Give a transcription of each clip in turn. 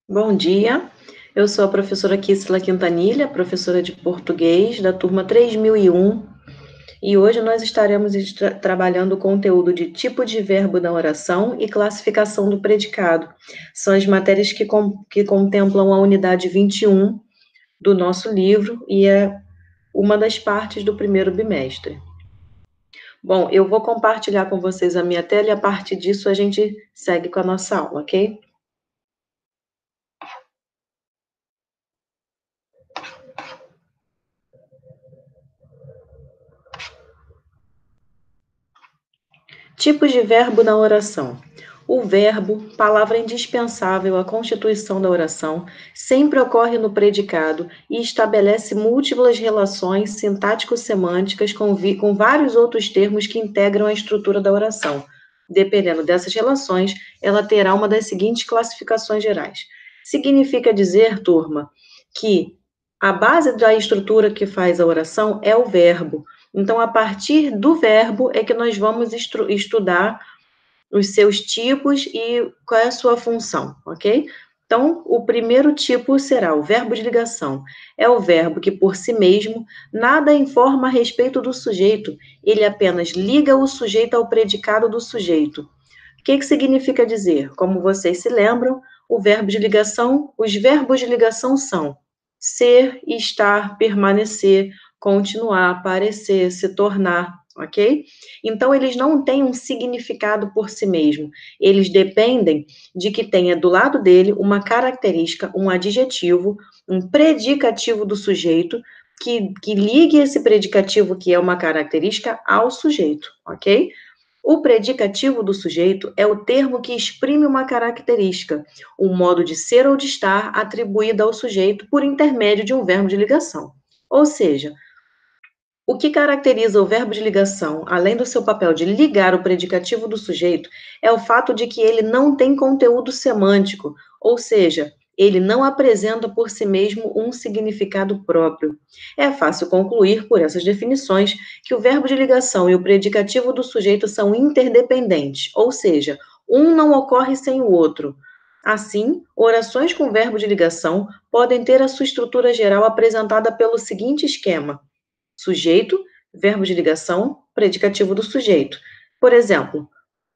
Bom dia, eu sou a professora Kissela Quintanilha, professora de português da turma 3001, e hoje nós estaremos trabalhando o conteúdo de tipo de verbo na oração e classificação do predicado. São as matérias que contemplam a unidade 21 do nosso livro e é uma das partes do primeiro bimestre. Bom, eu vou compartilhar com vocês a minha tela e a partir disso a gente segue com a nossa aula, ok? Tipos de verbo na oração. O verbo, palavra indispensável à constituição da oração, sempre ocorre no predicado e estabelece múltiplas relações sintático-semânticas com vários outros termos que integram a estrutura da oração. Dependendo dessas relações, ela terá uma das seguintes classificações gerais. Significa dizer, turma, que a base da estrutura que faz a oração é o verbo. Então, a partir do verbo é que nós vamos estudar os seus tipos e qual é a sua função, ok? Então, o primeiro tipo será o verbo de ligação. É o verbo que, por si mesmo, nada informa a respeito do sujeito, ele apenas liga o sujeito ao predicado do sujeito. O que significa dizer? Como vocês se lembram, o verbo de ligação, os verbos de ligação são ser, estar, permanecer, continuar, parecer, se tornar, ok? Então, eles não têm um significado por si mesmo. Eles dependem de que tenha do lado dele uma característica, um adjetivo, um predicativo do sujeito, que ligue esse predicativo, que é uma característica, ao sujeito, ok? O predicativo do sujeito é o termo que exprime uma característica, um modo de ser ou de estar atribuído ao sujeito por intermédio de um verbo de ligação. Ou seja, o que caracteriza o verbo de ligação, além do seu papel de ligar o predicativo do sujeito, é o fato de que ele não tem conteúdo semântico, ou seja, ele não apresenta por si mesmo um significado próprio. É fácil concluir, por essas definições, que o verbo de ligação e o predicativo do sujeito são interdependentes, ou seja, um não ocorre sem o outro. Assim, orações com verbo de ligação podem ter a sua estrutura geral apresentada pelo seguinte esquema: sujeito, verbo de ligação, predicativo do sujeito. Por exemplo,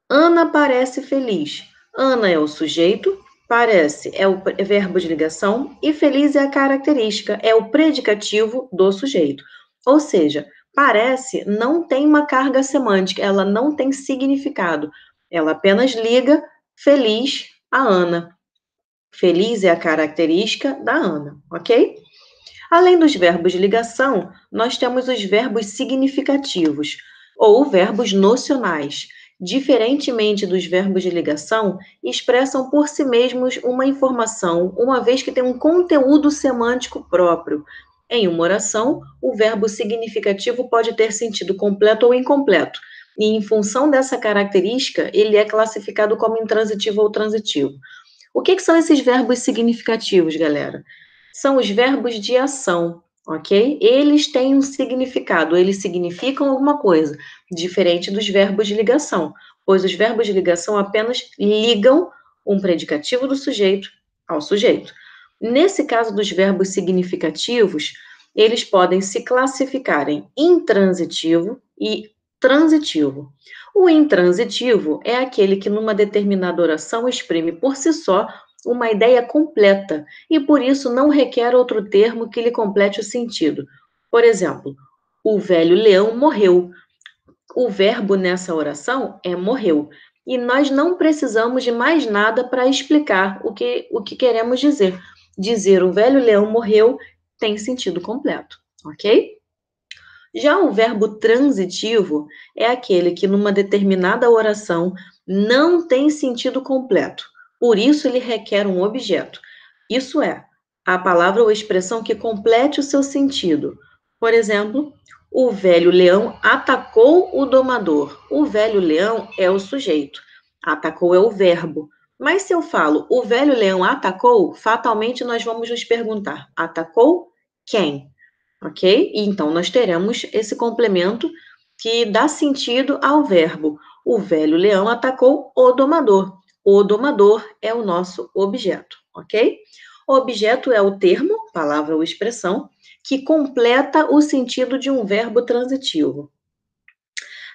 Ana parece feliz. Ana é o sujeito, parece é o verbo de ligação e feliz é a característica, é o predicativo do sujeito. Ou seja, parece não tem uma carga semântica, ela não tem significado. Ela apenas liga feliz a Ana. Feliz é a característica da Ana, ok? Além dos verbos de ligação, nós temos os verbos significativos, ou verbos nocionais. Diferentemente dos verbos de ligação, expressam por si mesmos uma informação, uma vez que tem um conteúdo semântico próprio. Em uma oração, o verbo significativo pode ter sentido completo ou incompleto, e em função dessa característica, ele é classificado como intransitivo ou transitivo. O que são esses verbos significativos, galera? São os verbos de ação, ok? Eles têm um significado, eles significam alguma coisa, diferente dos verbos de ligação, pois os verbos de ligação apenas ligam um predicativo do sujeito ao sujeito. Nesse caso dos verbos significativos, eles podem se classificar em intransitivo e transitivo. O intransitivo é aquele que, numa determinada oração, exprime por si só uma ideia completa e, por isso, não requer outro termo que lhe complete o sentido. Por exemplo, o velho leão morreu. O verbo nessa oração é morreu. E nós não precisamos de mais nada para explicar o que queremos dizer. Dizer o velho leão morreu tem sentido completo, ok? Já o verbo transitivo é aquele que, numa determinada oração, não tem sentido completo. Por isso, ele requer um objeto. Isso é, a palavra ou expressão que complete o seu sentido. Por exemplo, o velho leão atacou o domador. O velho leão é o sujeito. Atacou é o verbo. Mas se eu falo o velho leão atacou, fatalmente nós vamos nos perguntar: atacou quem? Ok? Então, nós teremos esse complemento que dá sentido ao verbo. O velho leão atacou o domador. O domador é o nosso objeto. ok? Objeto é o termo, palavra ou expressão, que completa o sentido de um verbo transitivo.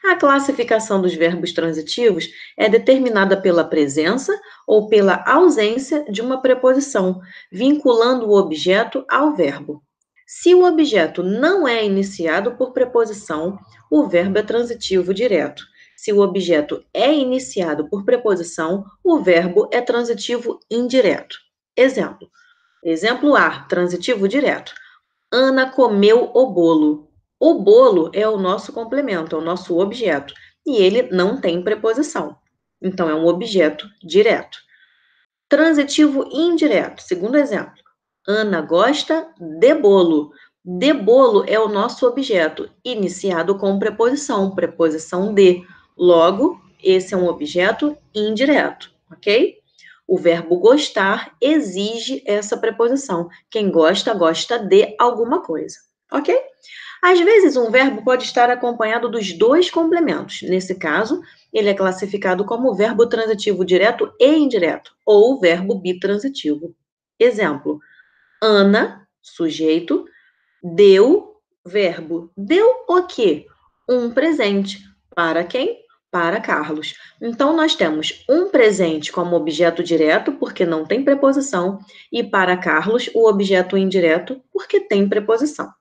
A classificação dos verbos transitivos é determinada pela presença ou pela ausência de uma preposição, vinculando o objeto ao verbo. Se o objeto não é iniciado por preposição, o verbo é transitivo direto. Se o objeto é iniciado por preposição, o verbo é transitivo indireto. Exemplo. Exemplo A, transitivo direto. Ana comeu o bolo. O bolo é o nosso complemento, é o nosso objeto. E ele não tem preposição. Então, é um objeto direto. Transitivo indireto. Segundo exemplo. Ana gosta de bolo. De bolo é o nosso objeto, iniciado com preposição, preposição de. Logo, esse é um objeto indireto, ok? O verbo gostar exige essa preposição. Quem gosta, gosta de alguma coisa, ok? Às vezes, um verbo pode estar acompanhado dos dois complementos. Nesse caso, ele é classificado como verbo transitivo direto e indireto, ou verbo bitransitivo. Exemplo: Ana, sujeito, deu, verbo. Deu o quê? Um presente. Para quem? Para Carlos. Então, nós temos um presente como objeto direto, porque não tem preposição, e para Carlos, o objeto indireto, porque tem preposição.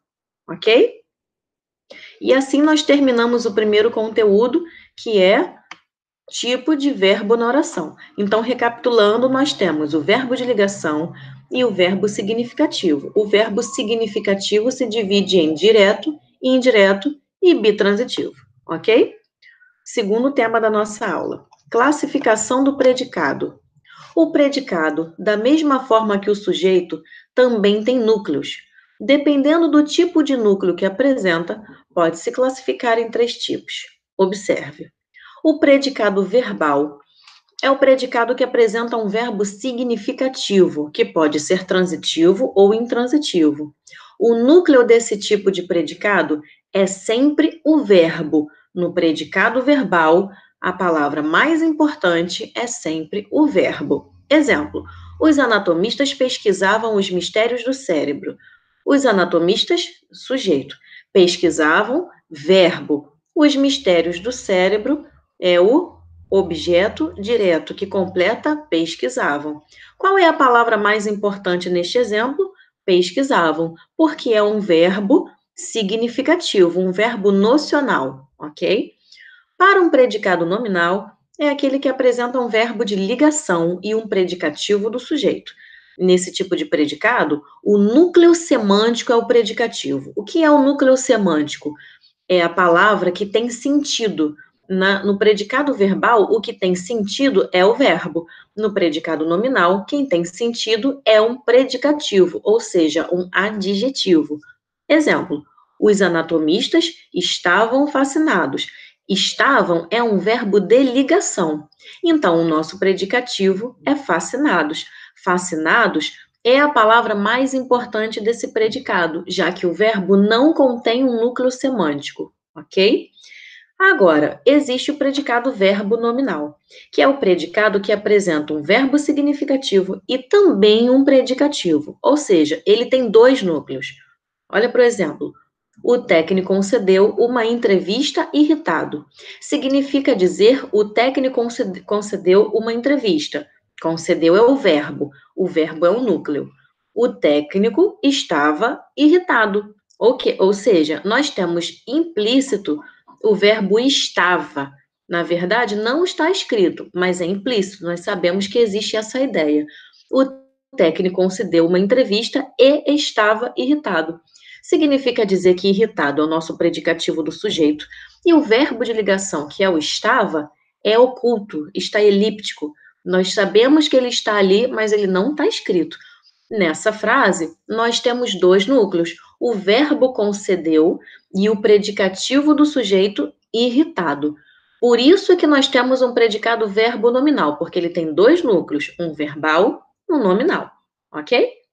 Ok? E assim nós terminamos o primeiro conteúdo, que é tipo de verbo na oração. Então, recapitulando, nós temos o verbo de ligação e o verbo significativo. O verbo significativo se divide em direto, indireto e bitransitivo, ok? Segundo tema da nossa aula, classificação do predicado. O predicado, da mesma forma que o sujeito, também tem núcleos. Dependendo do tipo de núcleo que apresenta, pode se classificar em três tipos. Observe. O predicado verbal é o predicado que apresenta um verbo significativo, que pode ser transitivo ou intransitivo. O núcleo desse tipo de predicado é sempre o verbo. No predicado verbal, a palavra mais importante é sempre o verbo. Exemplo: os anatomistas pesquisavam os mistérios do cérebro. Os anatomistas, sujeito, pesquisavam, verbo. Os mistérios do cérebro é o objeto direto que completa pesquisavam. Qual é a palavra mais importante neste exemplo? Pesquisavam, porque é um verbo significativo, um verbo nocional, ok? Para um predicado nominal, é aquele que apresenta um verbo de ligação e um predicativo do sujeito. Nesse tipo de predicado, o núcleo semântico é o predicativo. O que é o núcleo semântico? É a palavra que tem sentido. No predicado verbal, o que tem sentido é o verbo. No predicado nominal, quem tem sentido é um predicativo, ou seja, um adjetivo. Exemplo: os anatomistas estavam fascinados. Estavam é um verbo de ligação. Então, o nosso predicativo é fascinados. Fascinados é a palavra mais importante desse predicado, já que o verbo não contém um núcleo semântico, ok? Agora, existe o predicado verbo nominal, que é o predicado que apresenta um verbo significativo e também um predicativo, ou seja, ele tem dois núcleos. Olha, por exemplo, o técnico concedeu uma entrevista irritado. Significa dizer o técnico concedeu uma entrevista. Concedeu é o verbo é o núcleo. O técnico estava irritado. Ou seja, nós temos implícito o verbo estava. Na verdade, não está escrito, mas é implícito. Nós sabemos que existe essa ideia. O técnico concedeu uma entrevista e estava irritado. Significa dizer que irritado é o nosso predicativo do sujeito. E o verbo de ligação, que é o estava, é oculto, está elíptico. Nós sabemos que ele está ali, mas ele não está escrito. Nessa frase, nós temos dois núcleos: o verbo concedeu e o predicativo do sujeito irritado. Por isso é que nós temos um predicado verbo nominal, porque ele tem dois núcleos, um verbal e um nominal, ok?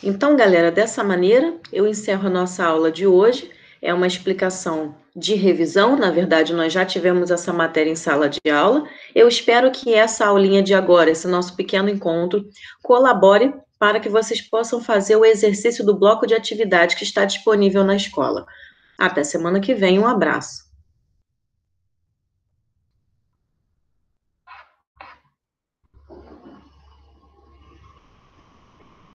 Então, galera, dessa maneira, eu encerro a nossa aula de hoje. É uma explicação de revisão, na verdade, nós já tivemos essa matéria em sala de aula. Eu espero que essa aulinha de agora, esse nosso pequeno encontro, colabore para que vocês possam fazer o exercício do bloco de atividade que está disponível na escola. Até semana que vem, um abraço.